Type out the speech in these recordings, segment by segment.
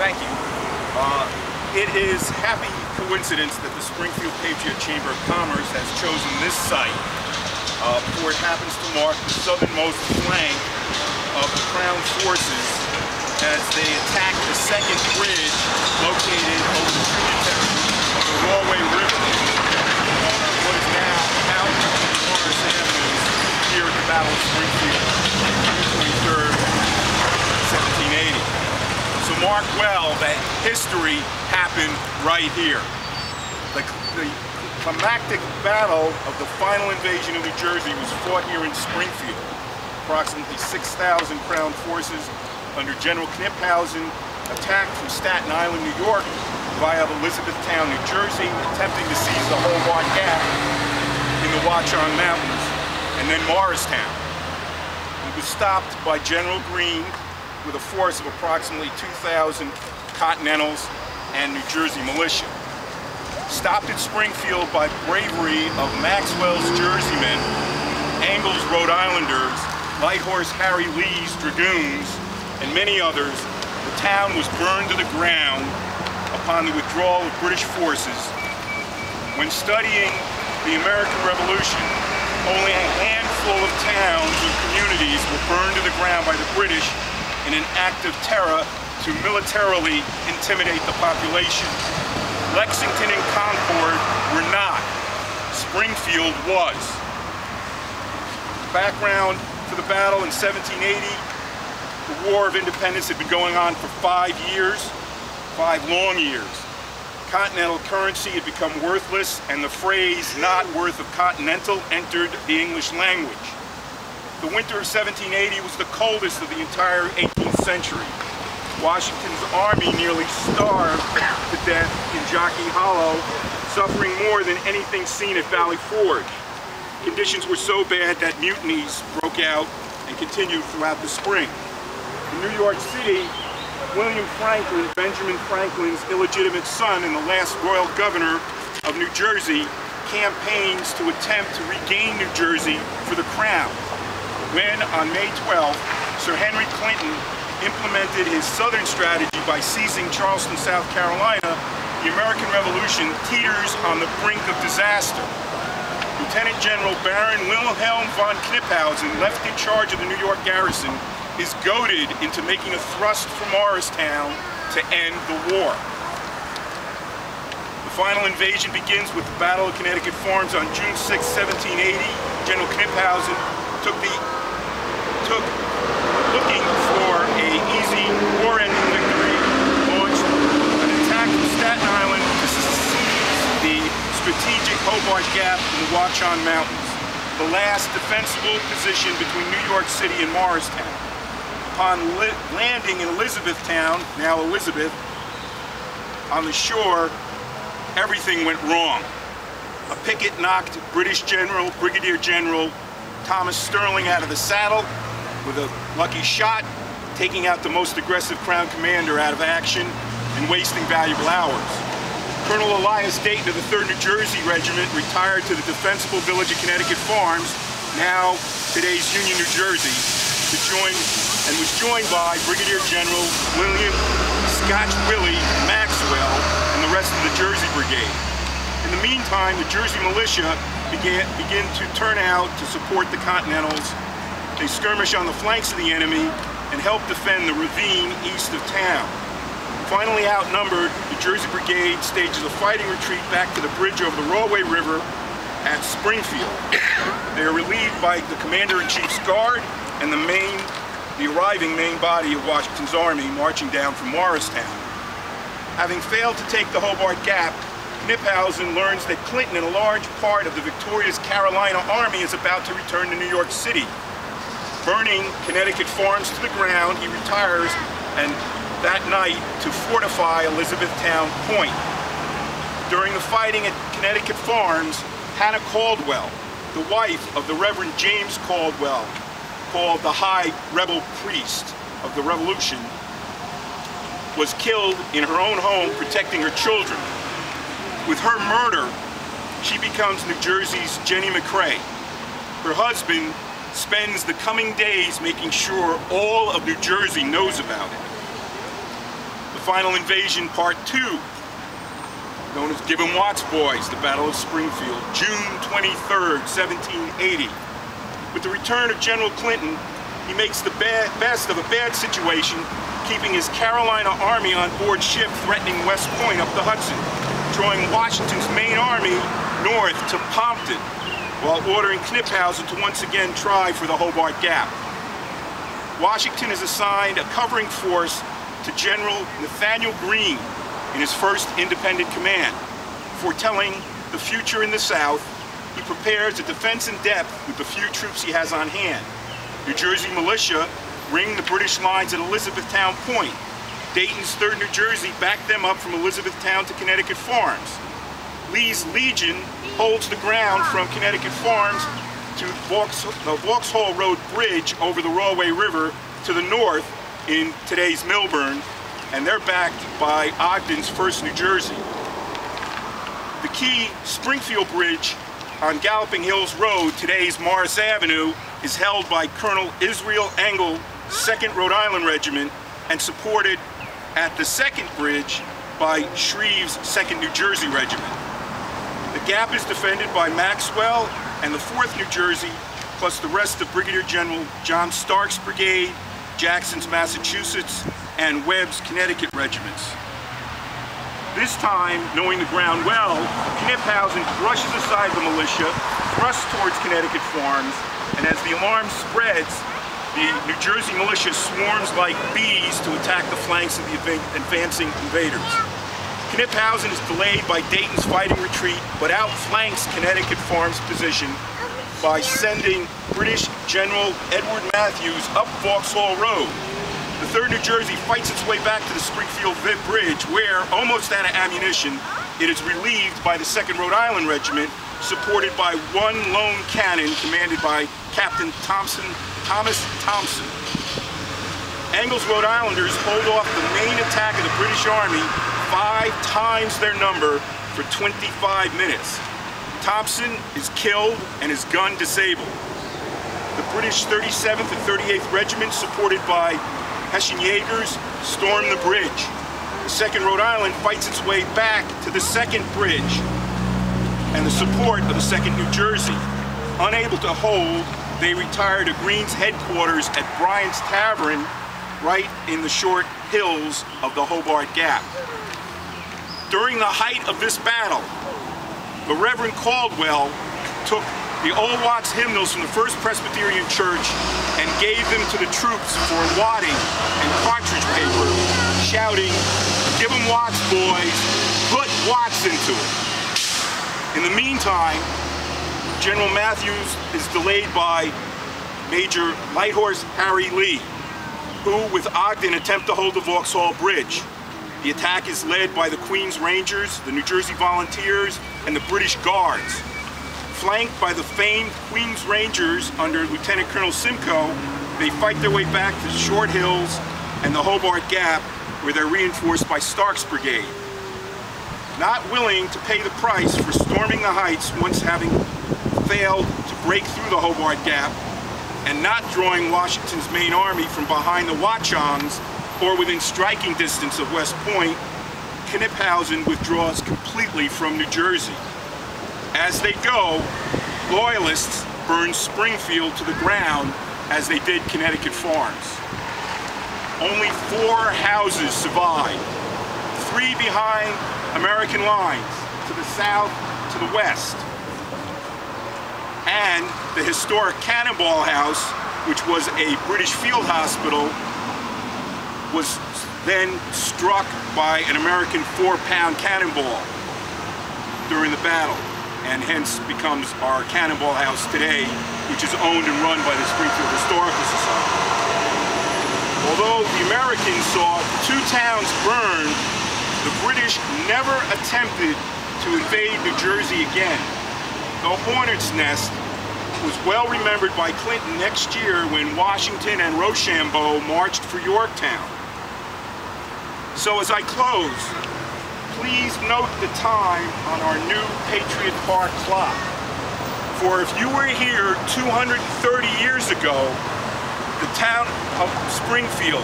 Thank you. It is happy coincidence that the Springfield Patriot Chamber of Commerce has chosen this site, for it happens to mark the southernmost flank of the Crown forces as they attack the second bridge located over the tributary of the Rawway River, what is now out of Morris Avenue here at the Battle of Springfield, June 23rd, 1780. So mark well that history happened right here. The climactic battle of the final invasion of New Jersey was fought here in Springfield. Approximately 6,000 Crown forces under General Kniphausen attacked from Staten Island, New York via Elizabethtown, New Jersey, attempting to seize the Hobart Gap in the Watchung Mountains, and then Morristown. It was stopped by General Greene with a force of approximately 2,000 Continentals and New Jersey militia. Stopped at Springfield by bravery of Maxwell's Jerseymen, Angle's Rhode Islanders, Light Horse Harry Lee's Dragoons, and many others, the town was burned to the ground upon the withdrawal of British forces. When studying the American Revolution, only a handful of towns and communities were burned to the ground by the British in an act of terror to militarily intimidate the population. Lexington and Concord were not. Springfield was. Background to the battle in 1780, the War of Independence had been going on for 5 years, 5 long years. Continental currency had become worthless, and the phrase "not worth of continental" entered the English language. The winter of 1780 was the coldest of the entire 18th century. Washington's army nearly starved to death in Jockey Hollow, suffering more than anything seen at Valley Forge. Conditions were so bad that mutinies broke out and continued throughout the spring. In New York City, William Franklin, Benjamin Franklin's illegitimate son and the last royal governor of New Jersey, campaigns to attempt to regain New Jersey for the crown. When, on May 12th, Sir Henry Clinton implemented his southern strategy by seizing Charleston, South Carolina, the American Revolution teeters on the brink of disaster. Lieutenant General Baron Wilhelm von Kniphausen, left in charge of the New York garrison, is goaded into making a thrust for Morristown to end the war. The final invasion begins with the Battle of Connecticut Farms on June 6, 1780. General Kniphausen looking for an easy war-ending victory, launched an attack from Staten Island to seize the strategic Hobart Gap in the Watchung Mountains, the last defensible position between New York City and Morristown. Upon landing in Elizabethtown, now Elizabeth, on the shore, everything went wrong. A picket knocked Brigadier General Thomas Sterling out of the saddle with a lucky shot, taking out the most aggressive Crown commander out of action and wasting valuable hours. Colonel Elias Dayton of the 3rd New Jersey Regiment retired to the defensible village of Connecticut Farms, now today's Union, New Jersey, was joined by Brigadier General William Scotch Willie Maxwell and the rest of the Jersey Brigade. In the meantime, the Jersey militia begin to turn out to support the Continentals. They skirmish on the flanks of the enemy and help defend the ravine east of town. Finally outnumbered, the Jersey Brigade stages a fighting retreat back to the bridge over the Rawway River at Springfield. They are relieved by the Commander-in-Chief's Guard and the arriving main body of Washington's army marching down from Morristown. Having failed to take the Hobart Gap, Kniphausen learns that Clinton and a large part of the victorious Carolina army is about to return to New York City. Burning Connecticut Farms to the ground, he retires and that night to fortify Elizabethtown Point. During the fighting at Connecticut Farms, Hannah Caldwell, the wife of the Reverend James Caldwell, called the High Rebel Priest of the Revolution, was killed in her own home protecting her children. With her murder, she becomes New Jersey's Jenny McCrae. Her husband spends the coming days making sure all of New Jersey knows about it. The Final Invasion Part 2, known as Give 'em Watts Boys, the Battle of Springfield, June 23rd, 1780. With the return of General Clinton, he makes the best of a bad situation, keeping his Carolina army on board ship threatening West Point up the Hudson, drawing Washington's main army north to Pompton, while ordering Knyphausen to once again try for the Hobart Gap. Washington is assigned a covering force to General Nathaniel Greene in his first independent command. Foretelling the future in the South, he prepares a defense in depth with the few troops he has on hand. New Jersey militia ring the British lines at Elizabethtown Point. Dayton's 3rd New Jersey backed them up from Elizabethtown to Connecticut Farms. Lee's Legion holds the ground from Connecticut Farms to the Vauxhall Road Bridge over the Rahway River to the north in today's Milburn, and they're backed by Ogden's 1st New Jersey. The key Springfield Bridge on Galloping Hills Road, today's Morris Avenue, is held by Colonel Israel Engel, 2nd Rhode Island Regiment, and supported at the 2nd Bridge by Shreve's 2nd New Jersey Regiment. The gap is defended by Maxwell and the 4th New Jersey, plus the rest of Brigadier General John Stark's brigade, Jackson's Massachusetts, and Webb's Connecticut regiments. This time, knowing the ground well, Knyphausen brushes aside the militia, thrusts towards Connecticut Farms, and as the alarm spreads, the New Jersey militia swarms like bees to attack the flanks of the advancing invaders. Knyphausen is delayed by Dayton's fighting retreat, but outflanks Connecticut Farms' position by sending British General Edward Matthews up Vauxhall Road. The 3rd New Jersey fights its way back to the Springfield Bridge, where, almost out of ammunition, it is relieved by the 2nd Rhode Island Regiment, supported by one lone cannon commanded by Captain Thomas Thompson. Engel's Rhode Islanders hold off the main attack of the British Army 5 times their number for 25 minutes. Thompson is killed and his gun disabled. The British 37th and 38th Regiments, supported by Hessian Jaegers, storm the bridge. The 2nd Rhode Island fights its way back to the 2nd Bridge and the support of the 2nd New Jersey. Unable to hold, they retire to Greene's headquarters at Bryant's Tavern, right in the short hills of the Hobart Gap. During the height of this battle, the Reverend Caldwell took the old Watts hymnals from the First Presbyterian Church and gave them to the troops for wadding and cartridge paper, shouting, "Give 'em Watts, boys, put Watts into it." In the meantime, General Matthews is delayed by Major Light Horse Harry Lee, who, with Ogden, attempt to hold the Vauxhall Bridge. The attack is led by the Queen's Rangers, the New Jersey Volunteers, and the British Guards. Flanked by the famed Queen's Rangers under Lieutenant Colonel Simcoe, they fight their way back to the Short Hills and the Hobart Gap, where they're reinforced by Stark's brigade. Not willing to pay the price for storming the heights once having failed to break through the Hobart Gap, and not drawing Washington's main army from behind the Watchongs or within striking distance of West Point, Knyphausen withdraws completely from New Jersey. As they go, Loyalists burn Springfield to the ground as they did Connecticut Farms. Only 4 houses survive, 3 behind American lines, to the south, to the west. And the historic Cannonball House, which was a British field hospital, was then struck by an American 4-pound cannonball during the battle, and hence becomes our Cannonball House today, which is owned and run by the Springfield Historical Society. Although the Americans saw 2 towns burned, the British never attempted to invade New Jersey again. The Hornet's Nest was well remembered by Clinton next year when Washington and Rochambeau marched for Yorktown. So as I close, please note the time on our new Patriot Park clock. For if you were here 230 years ago, the town of Springfield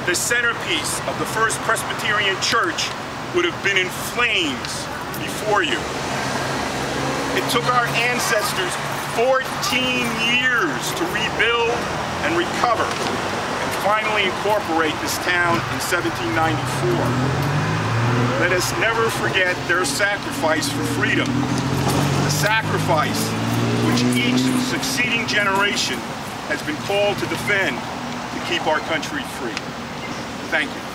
the centerpiece of the First Presbyterian Church would have been in flames before you. It took our ancestors 14 years to rebuild and recover and finally incorporate this town in 1794. Let us never forget their sacrifice for freedom, the sacrifice which each succeeding generation has been called to defend to keep our country free. Thank you.